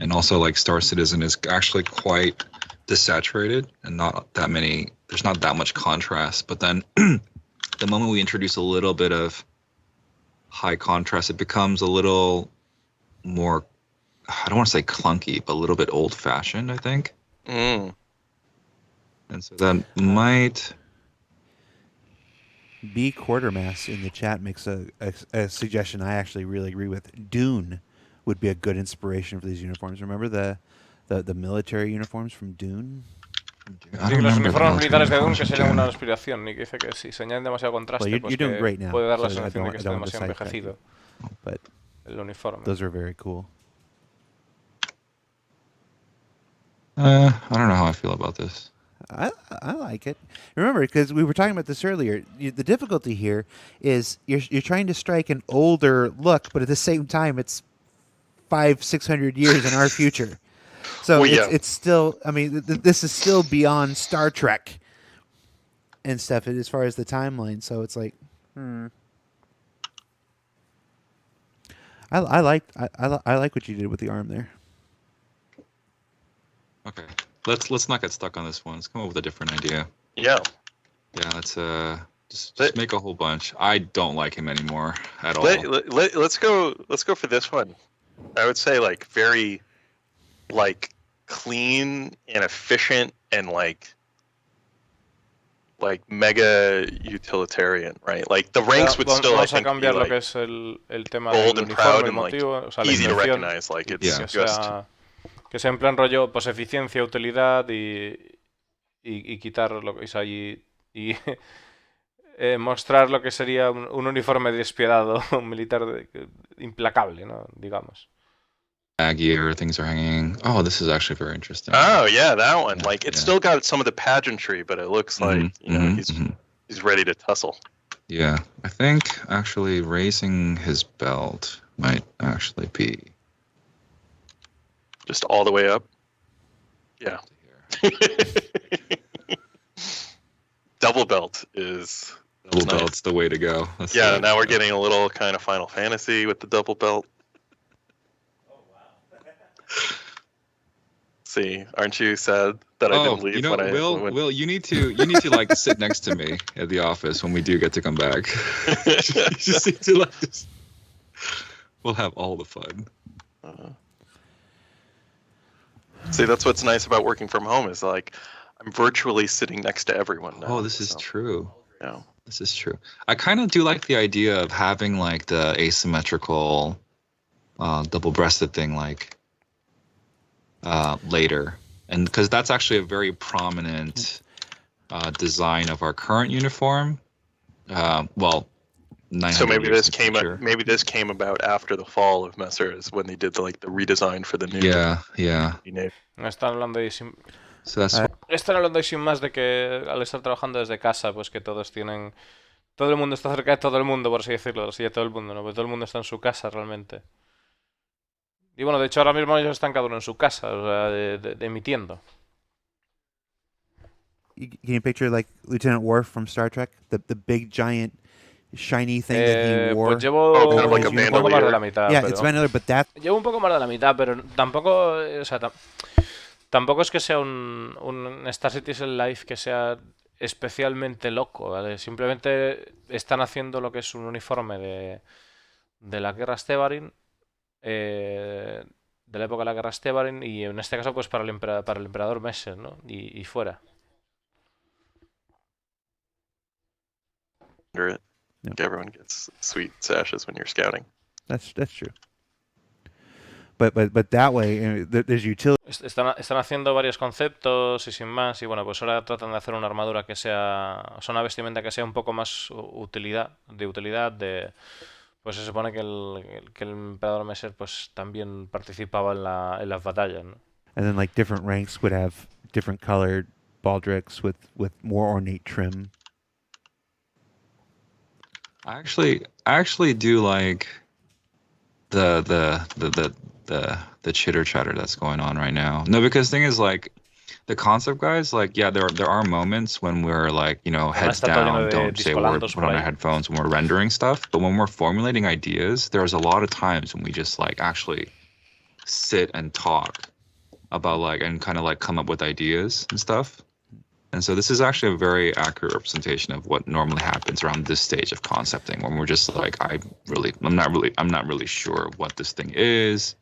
And also, like, Star Citizen is actually quite desaturated and there's not that much contrast. But then the moment we introduce a little bit of high contrast, it becomes a little more, I don't want to say clunky, but a little bit old fashioned, I think. Mm. And so that might. B Quartermass in the chat makes a suggestion I actually really agree with. Dune would be a good inspiration for these uniforms. Remember the military uniforms from Dune? I Sí, don't que los remember the uniformes militares de Dune uniforms que from serían una Dune. inspiración y que dice que si se añade demasiado contraste, Well, pues you're doing que great now, puede dar la so I sensación de don't- que I está don't want to demasiado sidetrack you. envejecido But el uniforme. those are very cool. I don't know how I feel about this. I like it. Remember, because we were talking about this earlier, the difficulty here is you're trying to strike an older look, but at the same time, it's 500-600 years in our future. So Well, yeah. it's still. I mean, this is still beyond Star Trek and stuff as far as the timeline. So it's like, I like what you did with the arm there. Okay, let's not get stuck on this one. Let's come up with a different idea. Yeah. Yeah, let's just make a whole bunch. I don't like him anymore at all. Let's go for this one. I would say like very like clean and efficient and like mega utilitarian, right? Like the ranks would still, I Vamos a think, be cambiar lo like que es el tema bold del and proud uniforme, el and like motivo, o sea, la easy to intención, recognize. Like it's Yeah. just que sea en plan rollo, pues eficiencia, utilidad y quitar lo que, o sea, y mostrar lo que sería un uniforme despiadado, un militar implacable, ¿no? Digamos. Gear, things are hanging. Oh, this is actually very interesting. oh yeah, that one. Yeah, Like it's yeah. still got some of the pageantry, but it looks like he's ready to tussle. Yeah, I think actually raising his belt might actually be Just all the way up. Yeah. Double belt is double nice. belt's the way to go. That's Yeah, the way now to we're go. getting a little kind of Final Fantasy with the double belt. See, aren't you sad that I didn't leave you know, when I when... Will, you need to like sit next to me at the office when we do get to come back. You just need to like this. We'll have all the fun. See, that's what's nice about working from home is like I'm virtually sitting next to everyone now. Oh, this is so, true. yeah. This is true. I kind of do like the idea of having like the asymmetrical double-breasted thing like later, and because that's actually a very prominent design of our current uniform. Well, So 900 maybe years this in the came future. maybe this came about after the fall of Messrs when they did the redesign for the new. Yeah. Están hablando ahí sin... So that's Están hablando ahí sin más de que al estar trabajando desde casa, pues que todos tienen... Todo el mundo está cerca de todo el mundo, por así decirlo. Así de todo el mundo, ¿no? Porque todo el mundo está en su casa realmente. Y bueno, de hecho ahora mismo ellos están cada uno en su casa, o sea, de emitiendo. Can you picture like Lieutenant Worf from Star Trek, the big giant shiny thing that he wore? Pues llevo Oh, kind of like a un poco más de la mitad. Yeah, pero... it's vanilla, but that Llevo un poco más de la mitad, pero tampoco, o sea, tampoco es que sea un Star Citizen Live que sea especialmente loco, ¿vale? Simplemente están haciendo lo que es un uniforme de las guerras Tevarin, de la época de las guerras Tevarin, y en este caso pues para para el emperador Messer, ¿no? Y fuera. Under it. Yep. Everyone gets sweet sashes when you're scouting. that's true. But that way, there's utility. Están haciendo varios conceptos y sin más, y bueno, pues ahora tratan de hacer una armadura que sea, o sea, una vestimenta que sea un poco más utilidad, pues se supone que el emperador Messer pues también participaba en las batallas, ¿no? And then like different ranks would have different colored baldricks with more ornate trim. I actually do like the chitter chatter that's going on right now. No, because the thing is like the concept guys, like yeah, there are moments when we're like, you know, heads está todo lleno down, de don't say a word, discolandos put por on our ahí. headphones when we're rendering stuff. But when we're formulating ideas, there's a lot of times when we just like actually sit and talk about like and kind of like come up with ideas and stuff. And so this is actually a very accurate representation of what normally happens around this stage of concepting, when we're just like, I'm not really sure what this thing is.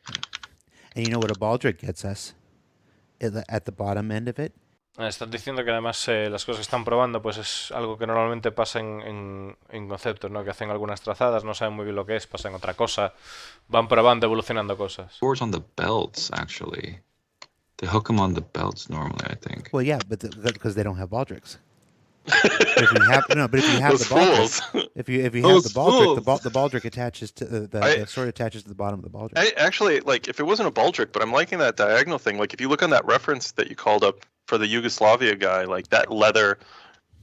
And you know what a baldric gets us? At the bottom end of it, Estás diciendo que además las cosas que están probando pues es algo que normalmente pasa en conceptos, ¿no? Que hacen algunas trazadas, no saben muy bien lo que es, pasan otra cosa, van probando, evolucionando cosas. Swords on the belts, actually. They hook them on the belts normally, I think. well, yeah, but because they don't have baldricks. If you have Those the baldric, fools. if you have Those the baldric, fools. the baldric attaches to the sword attaches to the bottom of the baldric. I actually like if it wasn't a baldric, but I'm liking that diagonal thing. Like if you look on that reference that you called up for the Yugoslavia guy, like that leather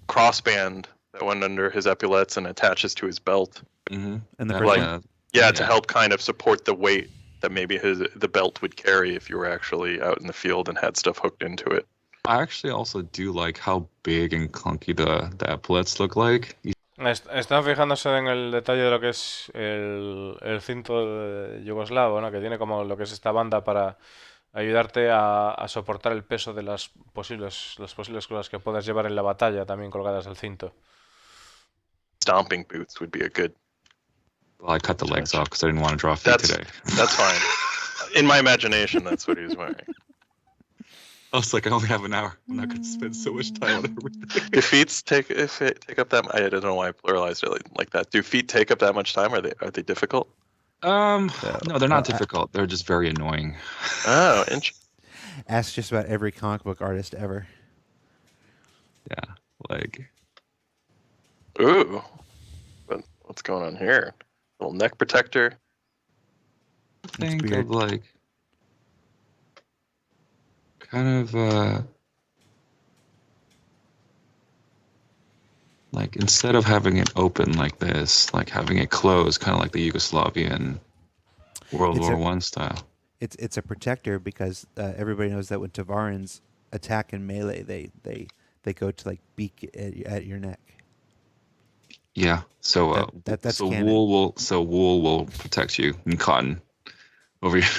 crossband that went under his epaulets and attaches to his belt. Mm-hmm. And the Yeah, first Like- one, Yeah, to help kind of support the weight that maybe the belt would carry if you were actually out in the field and had stuff hooked into it. I actually also do like how big and clunky the epaulets look like. Están fijándose en el detalle de lo que es el cinto yugoslavo, ¿no? Que tiene como lo que es esta banda para ayudarte a soportar el peso de las posibles cosas que puedas llevar en la batalla también colgadas al cinto. Stomping boots would be a good. Well, I cut the legs off because I didn't want to draw feet today. That's fine. In my imagination, that's what he was wearing. I was like, I only have an hour. I'm not going to spend so much time on everything. Do feet take up that? I don't know why I pluralized it like that. Do feet take up that much time? Are they difficult? No, they're not difficult. They're just very annoying. Oh, interesting. ask just about every comic book artist ever. Yeah, like. Ooh, what's going on here? Little neck protector. Think weird. of like kind of like instead of having it open like this, like having it closed, kind of like the Yugoslavian World It's War a- One style. It's a protector because everybody knows that when Tevarins attack in melee, they go to like beak at your neck. Yeah. So That's so canon. wool will protect you, and cotton over here.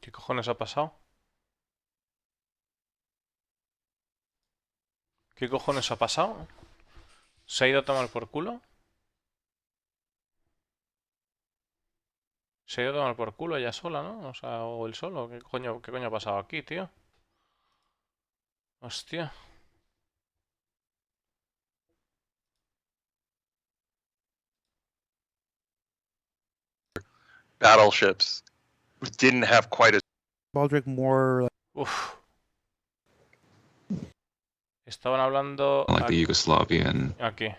¿Qué cojones ha pasado? ¿Qué cojones ha pasado? ¿Se ha ido a tomar por culo? Se ha ido a tomar por culo ella sola, ¿no? O sea, o él solo. Qué coño ha pasado aquí, tío? Hostia. Battleships didn't have quite as Baldric more. Uf. Estaban hablando Like the Yugoslavian aquí.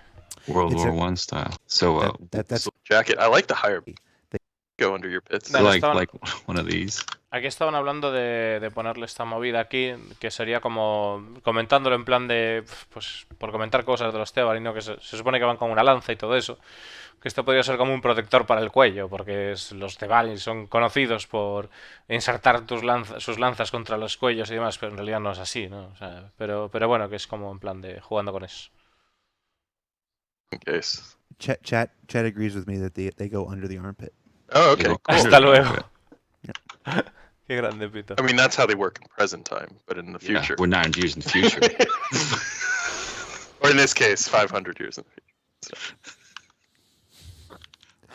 World It's War a- One style. So That's jacket. I like the higher They- go under your pits. Dale, like estaban- like one of these. Aquí estaban hablando de ponerle esta movida aquí, que sería como comentándolo en plan de, pues, por comentar cosas de los Tevarin, ¿no? Que se supone que van con una lanza y todo eso. Que esto podría ser como un protector para el cuello, porque los Tevarin son conocidos por insertar sus lanzas contra los cuellos y demás, pero en realidad no es así, ¿no? O sea, pero bueno, que es como en plan de jugando con eso. In case. Chat agrees with me that they go under the armpit. Oh, okay. They go Cool. Hasta under the luego. armpit. Qué grande, Pito. I mean, that's how they work in present time, but in the Yeah, future, we're 9 years in the future. or in this case, 500 years in the future.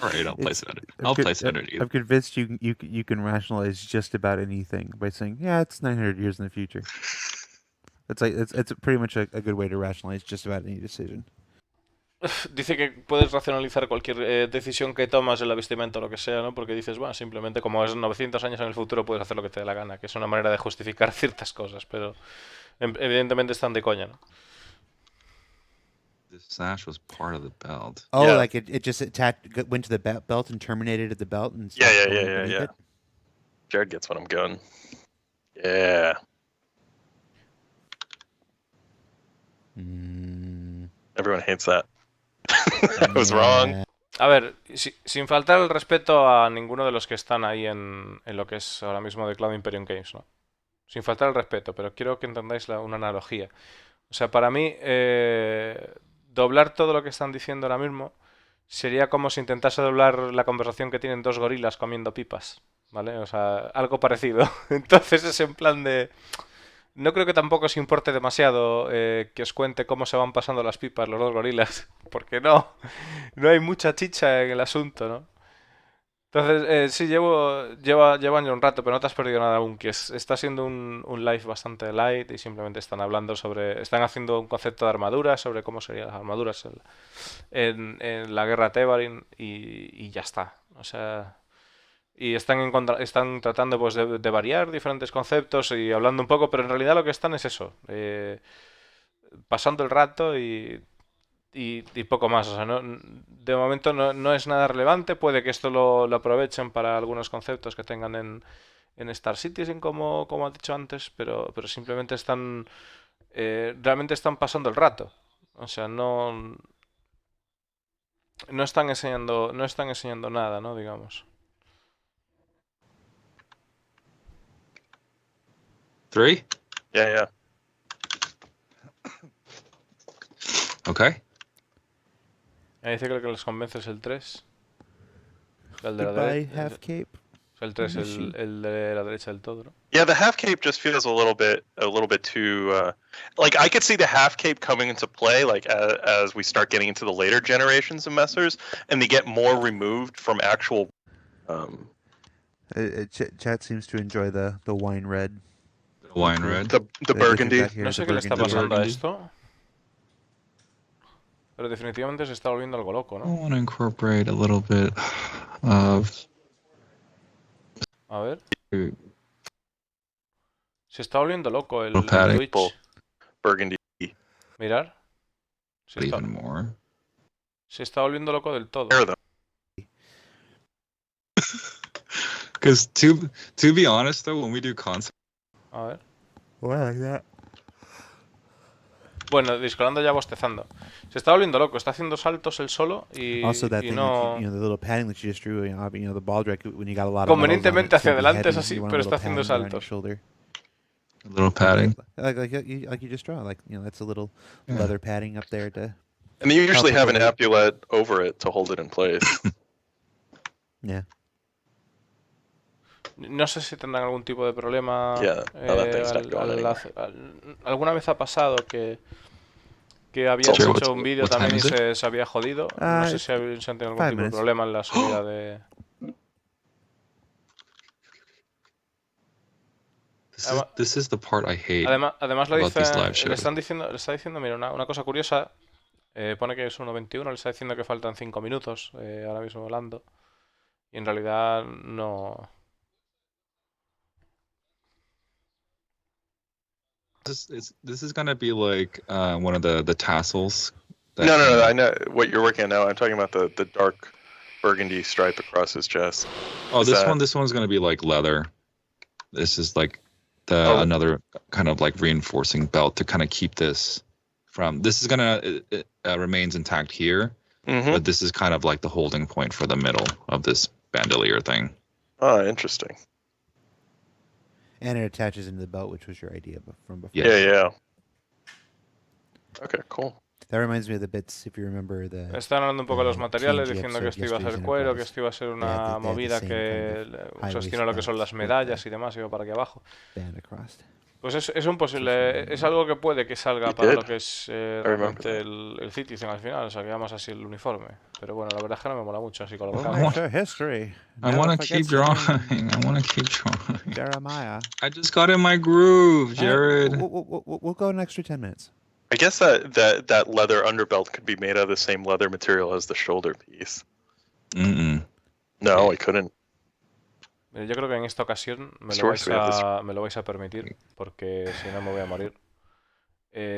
All right, I'll place it under. I'm I'll con- place it underneath. I'm convinced you can rationalize just about anything by saying, yeah, it's 900 years in the future. It's pretty much a good way to rationalize just about any decision. Dice que puedes racionalizar cualquier decisión que tomas en la vestimenta o lo que sea, ¿no? Porque dices, bueno, simplemente como es 900 años en el futuro puedes hacer lo que te dé la gana, que es una manera de justificar ciertas cosas, pero evidentemente están de coña, ¿no? The sash was part of the belt. Oh, Yeah. like it just went to the belt and terminated at the belt and Yeah, stopped yeah, going yeah, beneath yeah. it? Jared gets what I'm going. Yeah. Everyone hates that. I was wrong. A ver, sin faltar el respeto a ninguno de los que están ahí en lo que es ahora mismo de Cloud Imperium Games, ¿no? Sin faltar el respeto, pero quiero que entendáis una analogía. O sea, para mí, doblar todo lo que están diciendo ahora mismo sería como si intentase doblar la conversación que tienen dos gorilas comiendo pipas, ¿vale? O sea, algo parecido. Entonces es en plan de... No creo que tampoco os importe demasiado que os cuente cómo se van pasando las pipas los dos gorilas, porque no hay mucha chicha en el asunto, ¿no? Entonces, sí, llevan ya un rato, pero no te has perdido nada aún, que está siendo un live bastante light y simplemente están hablando sobre... Están haciendo un concepto de armaduras, sobre cómo serían las armaduras en la guerra Tevarin y ya está. O sea... Y están tratando pues de variar diferentes conceptos y hablando un poco, pero en realidad lo que están es eso, pasando el rato y poco más. O sea, de momento no es nada relevante, puede que esto lo aprovechen para algunos conceptos que tengan en Star Citizen, como has dicho antes, pero simplemente realmente están pasando el rato. O sea, no están enseñando nada, ¿no? Digamos. 3? Yeah, yeah. Okay. Ahí dice que lo que les convence es el 3. El de la Goodbye, derecha. half cape. El 3, Machine. el de la derecha del todo, ¿no? Yeah, the half cape just feels a little bit too. Like I could see the half cape coming into play, like as we start getting into the later generations of messers, and they get more removed from actual. Chat seems to enjoy the wine red. Wine red. The burgundy. No sé qué le está burgundy. pasando a Burgundy. esto. Pero definitivamente se está volviendo algo loco, I ¿no? want to incorporate a little bit of. A ver. Se está volviendo loco el Padding. Twitch. Burgundy. Mirar. Even more. Se está volviendo loco del todo. Hair, though. Because to be honest though, when we do concept, A ver. Oh, I like that. Bueno, Discolando ya bostezando. Se está volviendo loco, está haciendo saltos él solo y, Also, that y thing, no... the little padding that you just drew, the Baldric, when you got a lot of Convenientemente medals on hacia it, adelante es heavy, así, you want a pero little está haciendo padding around your saltos. shoulder. a little padding. Like you just draw, that's a little Yeah. leather padding up there to. And they usually have an Help amulet over it to hold it in place. Yeah. No sé si tendrán algún tipo de problema. Yeah, no, that thing's not going anywhere. Alguna vez ha pasado que habían Sure, hecho un vídeo what time también y is se había jodido. No sé si han tenido algún 5 tipo de minutes. problema en la subida de... Además, this is the part I hate además lo about dice, these live le shows. está diciendo, mira, una cosa curiosa, pone que es 1:21, le está diciendo que faltan 5 minutos ahora mismo volando. Y en realidad no. This is gonna be like one of the tassels. That, No. I know what you're working on now. I'm talking about the dark burgundy stripe across his chest. Oh, Is this that- one. This one's gonna be like leather. This is like the Oh. another kind of like reinforcing belt to kind of keep this from. This is gonna it remains intact here, Mhm. but this is kind of like the holding point for the middle of this bandolier thing. Oh, interesting. And it attaches into the belt, which was your idea from before. Yeah. Yeah. Okay, cool. That reminds me of the bits, if you remember the. Están hablando un poco de los materiales, TNG diciendo que esto episode iba a ser Yesterday's cuero, que Enterprise. esto iba a ser They una had the movida same que kind of high sostiene lo que son las waist belts with medallas the y demás, iba para aquí abajo. band across. Pues es un posible, es algo que puede que salga He para did. lo que es realmente el Citizen al final, o sea, que llamas así el uniforme. Pero bueno, la verdad es que no me mola mucho así colocado. History. I want to keep drawing. I want to keep drawing. Jeremiah. I just got in my groove, Jared. We'll go an extra 10 minutes. I guess that leather underbelt could be made out of the same leather material as the shoulder piece. No, I couldn't. Yo creo que en esta ocasión me lo vais a permitir, porque si no me voy a morir.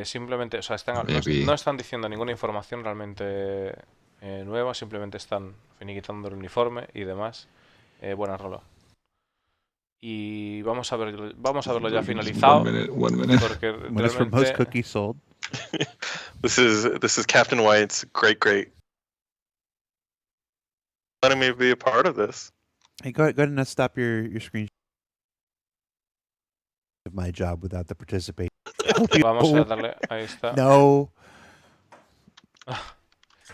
Simplemente, o sea, no están diciendo ninguna información realmente nueva, simplemente están finiquitando el uniforme y demás. Buena rola. Y vamos a verlo ya finalizado. One minute. Porque What is for most cookies sold? This is Captain White's great. Letting me be a part of this. Hey, go ahead and stop your screen. Of my job without the participation. Vamos a darle, ahí está. No.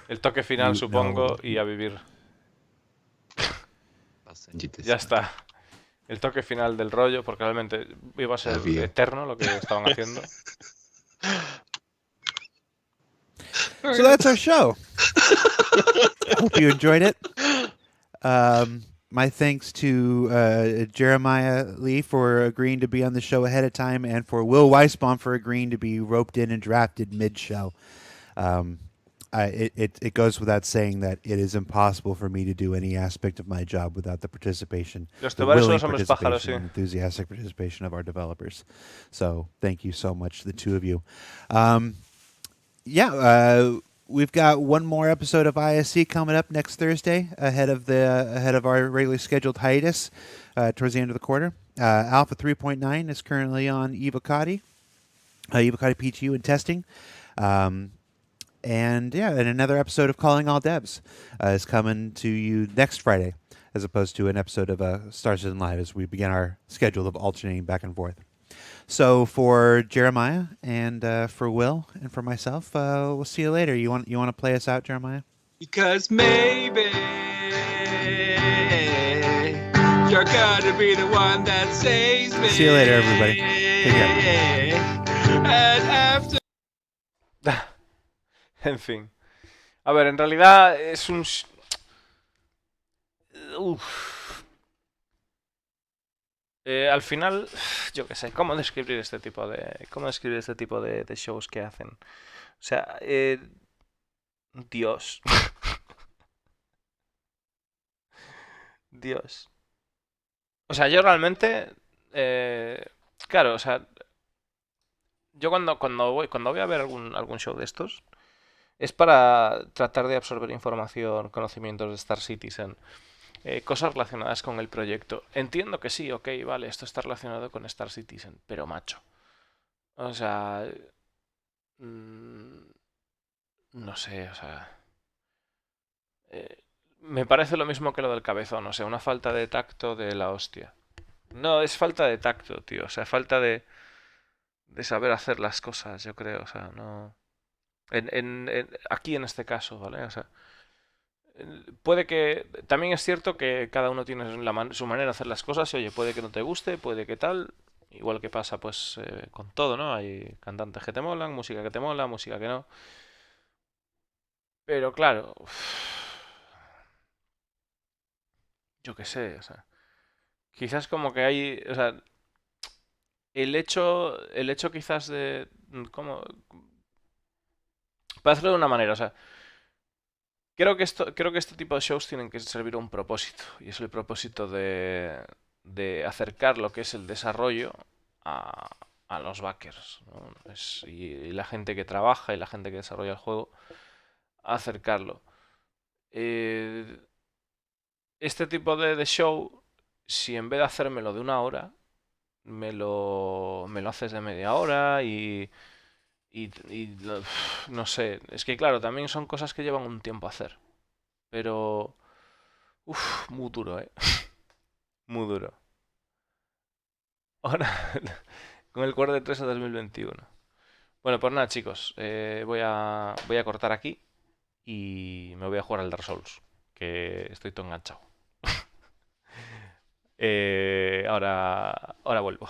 El toque final, supongo, y a vivir. Ya está. El toque final del rollo, porque realmente iba a ser eterno lo que estaban haciendo. So that's our show. I hope you enjoyed it. My thanks to Jeremiah Lee for agreeing to be on the show ahead of time, and for Will Weisbaum for agreeing to be roped in and drafted mid-show. It goes without saying that it is impossible for me to do any aspect of my job without the participation, the willing participation, and enthusiastic participation of our developers. So thank you so much, the two of you. We've got one more episode of ISC coming up next Thursday ahead of our regularly scheduled hiatus towards the end of the quarter. Alpha 3.9 is currently on Evocati PTU and testing. And another episode of Calling All Devs is coming to you next Friday, as opposed to an episode of Star Citizen Live as we begin our schedule of alternating back and forth. So for Jeremiah and for Will and for myself, we'll see you later. You want to play us out, Jeremiah? Because maybe you're gonna be the one that saves me. See you later, everybody. Take care. And after... En fin. A ver, en realidad es un... al final, yo qué sé, ¿cómo describir este tipo de shows que hacen? O sea, Dios. Dios. O sea, yo realmente, claro, o sea, yo cuando voy a ver algún show de estos, es para tratar de absorber información, conocimientos de Star Citizen. Cosas relacionadas con el proyecto. Entiendo que sí, ok, vale, esto está relacionado con Star Citizen, pero macho. O sea... no sé, o sea... me parece lo mismo que lo del cabezón, o sea, una falta de tacto de la hostia. No, es falta de tacto, tío, o sea, falta de saber hacer las cosas, yo creo, o sea, no... aquí en este caso, ¿vale? O sea... Puede que... También es cierto que cada uno tiene su manera de hacer las cosas y oye, puede que no te guste, puede que tal. Igual que pasa pues con todo, ¿no? Hay cantantes que te molan, música que te mola, música que no. Pero claro... Yo qué sé, o sea... Quizás como que hay... O sea... el hecho quizás de... ¿Cómo? Para hacerlo de una manera, o sea, creo que este tipo de shows tienen que servir a un propósito, y es el propósito de acercar lo que es el desarrollo a, a los backers, ¿no? Y la gente que trabaja y la gente que desarrolla el juego, a acercarlo. Eh, este tipo de show, si en vez de hacérmelo de una hora, me lo haces de media hora y no sé, es que claro, también son cosas que llevan un tiempo a hacer, pero muy duro, ¿eh? Muy duro. Ahora, con el Quarter 3 a 2021. Bueno, pues nada, chicos, voy a cortar aquí y me voy a jugar al Dark Souls, que estoy todo enganchado. Ahora vuelvo.